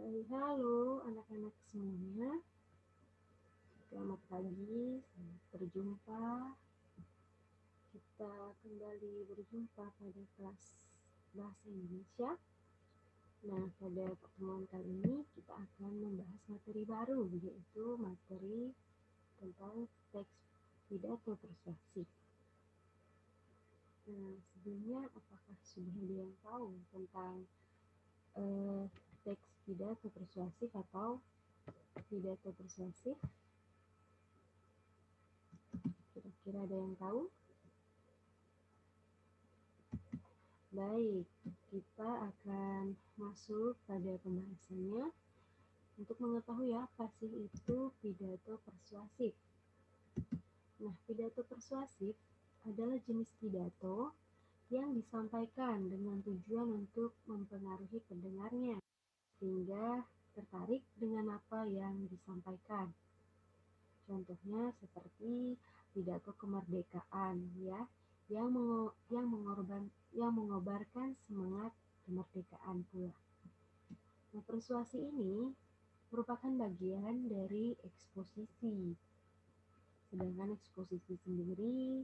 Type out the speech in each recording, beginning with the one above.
Halo anak-anak semuanya, selamat pagi, selamat berjumpa. Kita kembali berjumpa pada kelas Bahasa Indonesia. Nah, pada pertemuan kali ini kita akan membahas materi baru, yaitu materi tentang teks pidato persuasif. Nah, sebelumnya apakah sudah ada yang tahu tentang teks pidato persuasif atau pidato persuasif? Kira-kira ada yang tahu? Baik, kita akan masuk pada pembahasannya. Untuk mengetahui apa sih itu pidato persuasif. Nah, pidato persuasif adalah jenis pidato yang disampaikan dengan tujuan untuk mempengaruhi pendengarnya, sehingga tertarik dengan apa yang disampaikan. Contohnya seperti pidato kemerdekaan, ya, yang mengobarkan semangat kemerdekaan pula. Nah, persuasi ini merupakan bagian dari eksposisi. Sedangkan eksposisi sendiri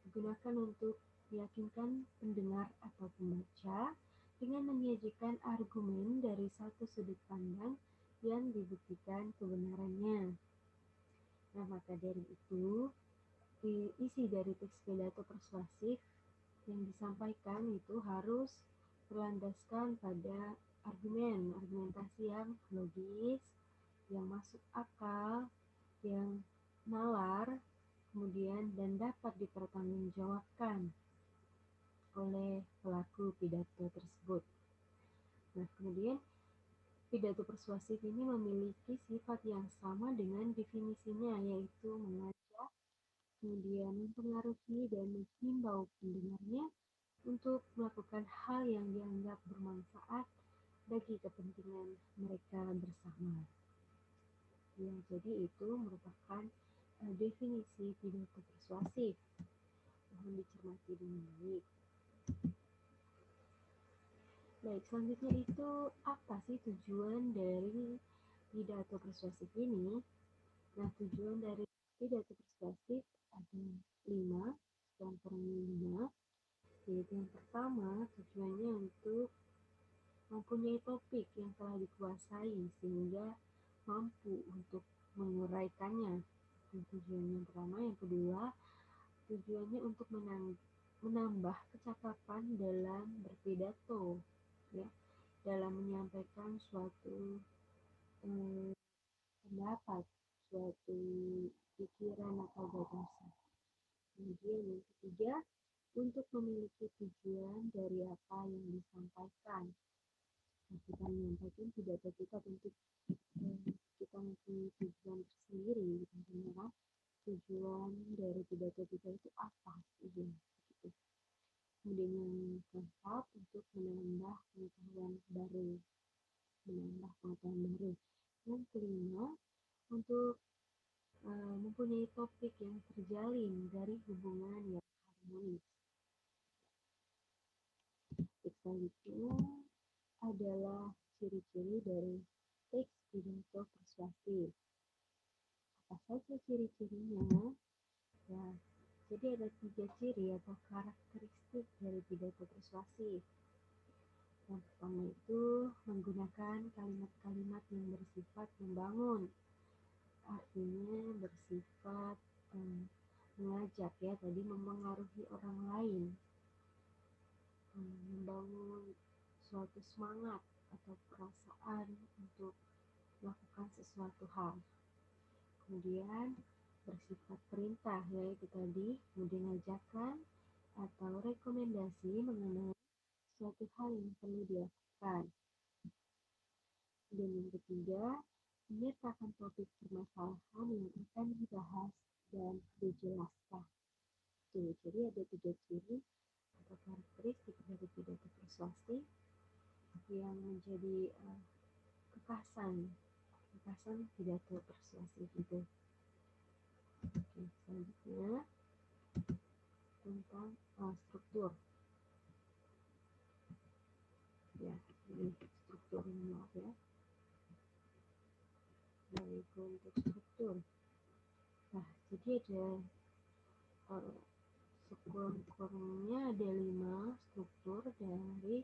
digunakan untuk meyakinkan pendengar atau pembaca dengan menyajikan argumen dari satu sudut pandang yang dibuktikan kebenarannya. Nah, maka dari itu, isi dari teks pidato persuasif yang disampaikan itu harus berlandaskan pada argumentasi yang logis, yang masuk akal, yang nalar, kemudian dan dapat dipertanggungjawabkan oleh pelaku pidato tersebut. Nah, kemudian pidato persuasif ini memiliki sifat yang sama dengan definisinya, yaitu mengajak, kemudian mempengaruhi dan menghimbau pendengarnya untuk melakukan hal yang dianggap bermanfaat bagi kepentingan mereka bersama. Ya, jadi itu merupakan definisi pidato persuasif. Mohon dicermati dengan baik. Baik, selanjutnya itu apa sih tujuan dari pidato persuasif ini? Nah, tujuan dari pidato persuasif ada 5, yang pertama, yaitu yang pertama tujuannya untuk mempunyai topik yang telah dikuasai sehingga mampu untuk menguraikannya. Dan tujuan yang pertama, yang kedua, tujuannya untuk menambah kecakapan dalam berpidato, ya, dalam menyampaikan suatu pendapat, suatu pikiran atau gagasan. Kemudian yang ketiga, untuk memiliki tujuan dari apa yang disampaikan. Nah, kita menyampaikan pidato kita tentu kita mempunyai tujuan tersendiri, tentunya tujuan dari pidato kita itu apa gitu. Kemudian yang keempat, untuk menambah pengetahuan baru. Yang kelima, untuk mempunyai topik yang terjalin dari hubungan yang harmonis. Selanjutnya adalah ciri-ciri dari teks pidato persuasif. Apa saja ciri-cirinya? Ya, jadi ada 3 ciri atau karakteristik dari pidato persuasif. Yang pertama itu menggunakan kalimat-kalimat yang bersifat membangun, artinya bersifat mengajak, ya, tadi mempengaruhi orang lain, membangun suatu semangat atau perasaan untuk melakukan sesuatu hal. Kemudian bersifat perintah, yaitu tadi kemudian ajakan atau rekomendasi mengenai suatu hal yang perlu dilakukan. Dan yang ketiga, menyertakan topik permasalahan yang akan dibahas dan dijelaskan. Tuh, jadi ada 3 ciri atau karakteristik dari pidato persuasif yang menjadi kekhasan pidato persuasif itu. Oke, selanjutnya tentang struktur. Ya, ini struktur ini, maaf ya. untuk struktur. Nah, jadi ada sekurang-kurangnya ada 5 struktur dari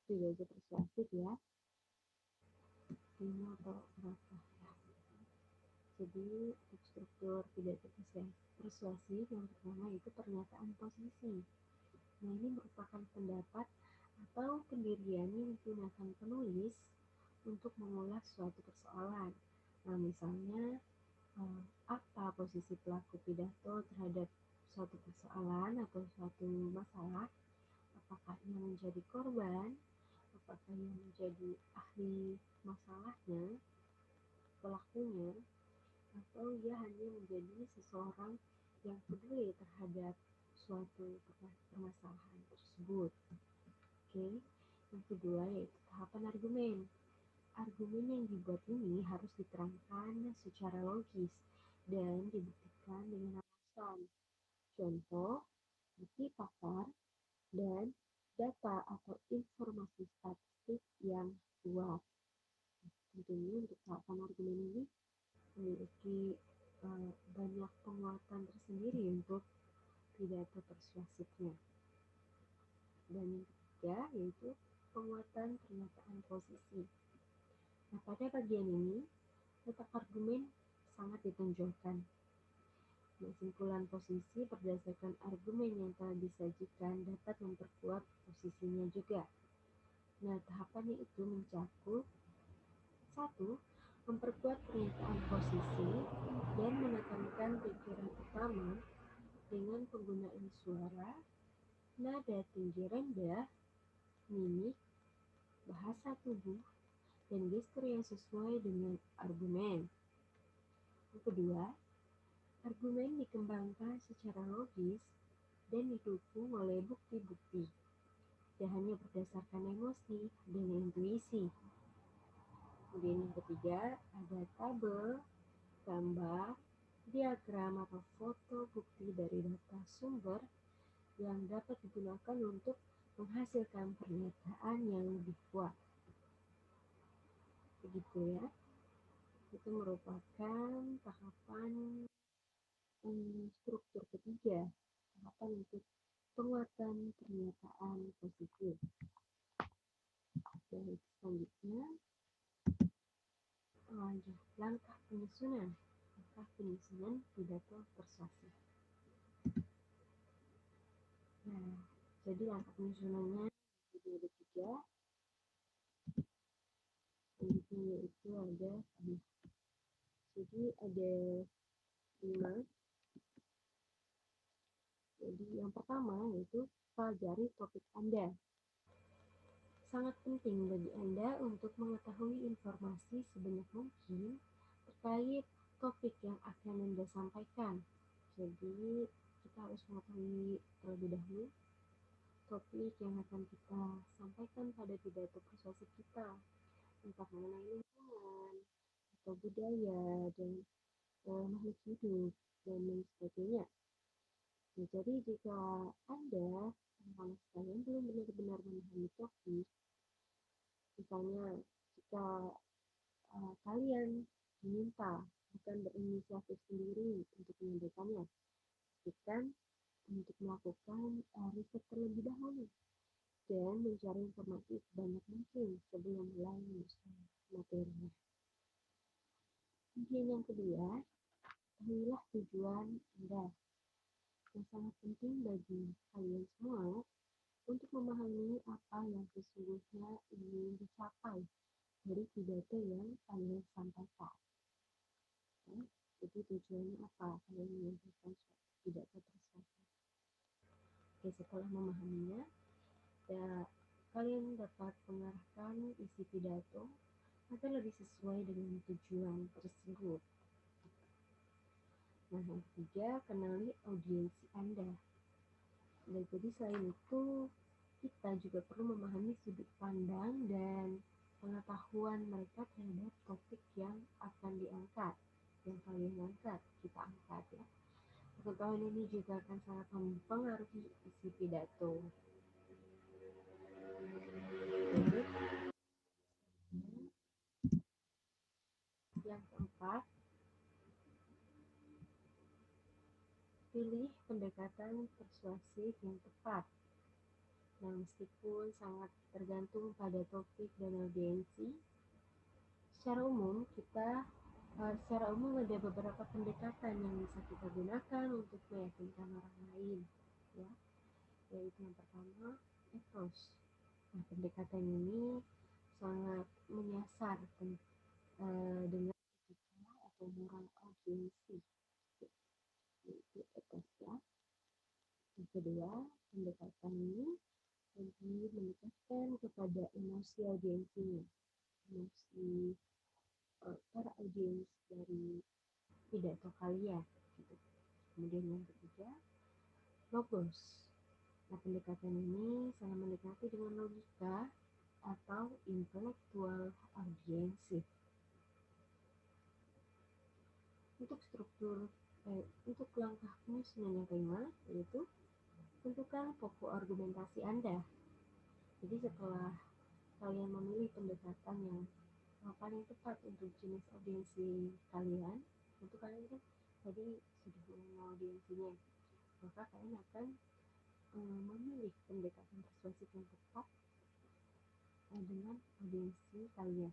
pidato persuasif ya. 5 atau berapa ya. Jadi untuk struktur pidato persuasif yang pertama itu pernyataan posisi. Nah, ini merupakan pendapat atau pendirian yang digunakan penulis untuk mengulas suatu persoalan. Nah, misalnya apa posisi pelaku pidato terhadap suatu persoalan atau suatu masalah? Apakah ia menjadi korban? Apakah ia menjadi ahli masalahnya, pelakunya? Atau ia hanya menjadi seseorang yang peduli terhadap suatu permasalahan tersebut? Oke, yang kedua yaitu tahapan argumen. Argumen yang dibuat ini harus diterangkan secara logis dan dibuktikan dengan alasan. Contoh, bukti pakar dan data atau informasi statistik yang kuat. Tentunya untuk tahapan argumen ini memiliki banyak penguatan tersendiri untuk pidato persuasifnya. Dan yang ketiga yaitu penguatan pernyataan posisi. Nah, pada bagian ini letak argumen sangat ditonjolkan. Kesimpulan posisi berdasarkan argumen yang telah disajikan dapat memperkuat posisinya juga. Nah, tahapannya itu mencakup 1. Memperkuat pernyataan posisi dan menekankan pikiran utama dengan penggunaan suara, nada tinggi rendah, mimik, bahasa tubuh, dan gestur yang sesuai dengan argumen. Yang kedua, argumen dikembangkan secara logis dan didukung oleh bukti-bukti, tidak hanya berdasarkan emosi dan intuisi. Kemudian yang ketiga, ada tabel, gambar, diagram atau foto bukti dari data sumber yang dapat digunakan untuk menghasilkan pernyataan yang lebih kuat. Begitu ya. Itu merupakan tahapan struktur ketiga, tahapan untuk penguatan pernyataan positif. Baik, selanjutnya langkah penyusunan pidato persuasif. Nah, jadi langkah penyusunannya jadi ada 3. Selanjutnya yaitu ada jadi ada 5. Jadi yang pertama yaitu pelajari topik Anda. Sangat penting bagi Anda untuk mengetahui informasi sebanyak mungkin terkait topik yang akan Anda sampaikan. Jadi kita harus mengetahui terlebih dahulu topik yang akan kita sampaikan pada pidato persuasif kita, entah mengenai lingkungan atau budaya dan makhluk hidup dan lain sebagainya. Nah, jadi jika Anda teman sekalian belum benar-benar memahami topik, misalnya jika kalian diminta bukan berinisiatif sendiri untuk menyampaikannya, pastikan untuk melakukan riset terlebih dahulu dan mencari informasi sebanyak mungkin sebelum mulai menyusun materinya. Kemudian yang kedua, ketahuilah tujuan Anda. Yang sangat penting bagi kalian semua untuk memahami apa yang sesungguhnya ingin dicapai dari pidato yang kalian sampaikan. Jadi tujuannya apa kalian menyampaikan suatu pidato tersebut. Oke, setelah memahaminya, ya, kalian dapat mengarahkan isi pidato agar lebih sesuai dengan tujuan tersebut. Nah, yang ketiga, kenali audiensi Anda. Dan jadi selain itu, kita juga perlu memahami sudut pandang dan pengetahuan mereka terhadap topik yang akan diangkat, yang kalian angkat, kita angkat ya. Pengetahuan ini juga akan sangat mempengaruhi isi pidato. pendekatan persuasif yang tepat. Nah, meskipun sangat tergantung pada topik dan audiensi, secara umum ada beberapa pendekatan yang bisa kita gunakan untuk meyakinkan orang lain, ya. Yaitu yang pertama, approach. Nah, pendekatan ini sangat menyasar dengan etika atau moral audiensi, yaitu approach, ya. Yang kedua, pendekatan ini lebih mendekatkan kepada emosi audiensinya, emosi para audiens dari pidato kalian, gitu. Kemudian yang ketiga, logos. Nah, pendekatan ini sangat mendekati dengan logika atau intelektual audiensi. Untuk untuk langkah penyusunan yang kelima, yaitu tentukan pokok argumentasi Anda. Jadi setelah kalian memilih pendekatan yang paling tepat untuk jenis audiensi kalian, untuk kalian kan tadi sudah mengenal audiensinya, maka kalian akan memilih pendekatan persuasif yang tepat dengan audiensi kalian.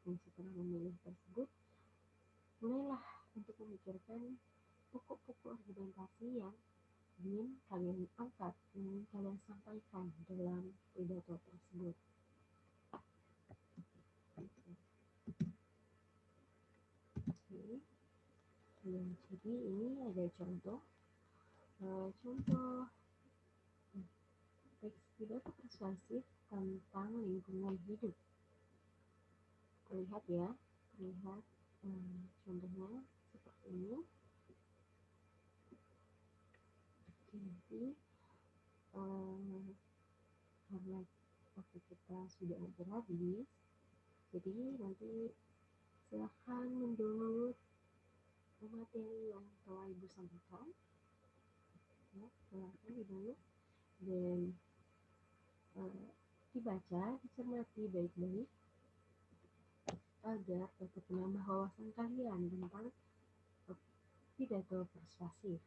Dan setelah memilih tersebut, mulailah untuk memikirkan pokok-pokok argumentasi yang ingin kalian angkat, ingin kalian sampaikan dalam pidato tersebut. Oke. Ya, jadi ini ada contoh teks pidato persuasif tentang lingkungan hidup. Terlihat ya, contohnya seperti ini. Nanti karena waktu kita sudah hampir habis, jadi nanti silahkan mendownload materi yang telah Ibu sampaikan, ya, silahkan didownload dan dibaca, dicermati baik-baik agar dapat menambah wawasan kalian tentang pidato persuasif.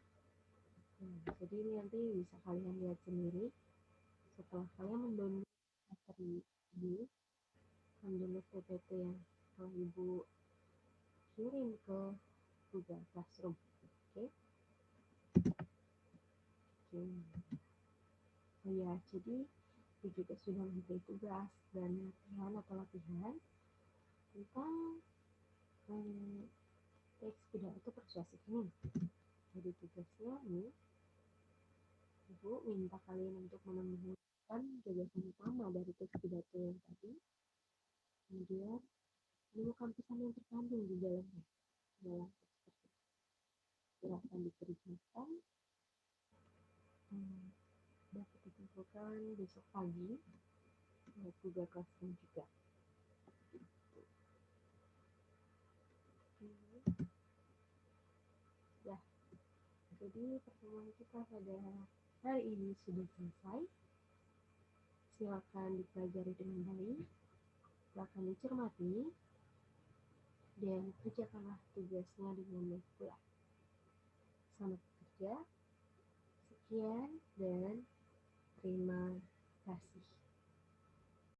Jadi ini nanti bisa kalian lihat sendiri setelah kalian mendownload materi ini, mendownload PPT yang telah Ibu kirim ke Google Classroom. Oke. Oh ya, jadi Ibu juga sudah memberi tugas dan latihan tentang teks pidato persuasif ini. Jadi tugasnya nih, Ibu minta kalian untuk menemukan gagasan utama dari teks pidato yang tadi, kemudian menemukan pesan yang terkandung di dalamnya, dalam teks tersebut. Silahkan dikerjakan, dapat ditentukan besok pagi buat Google Classroom juga. Ya, jadi pertemuan kita pada hari ini sudah selesai. Silakan dipelajari dengan baik, silakan dicermati, dan kerjakanlah tugasnya dengan baik pula. Selamat bekerja. Sekian dan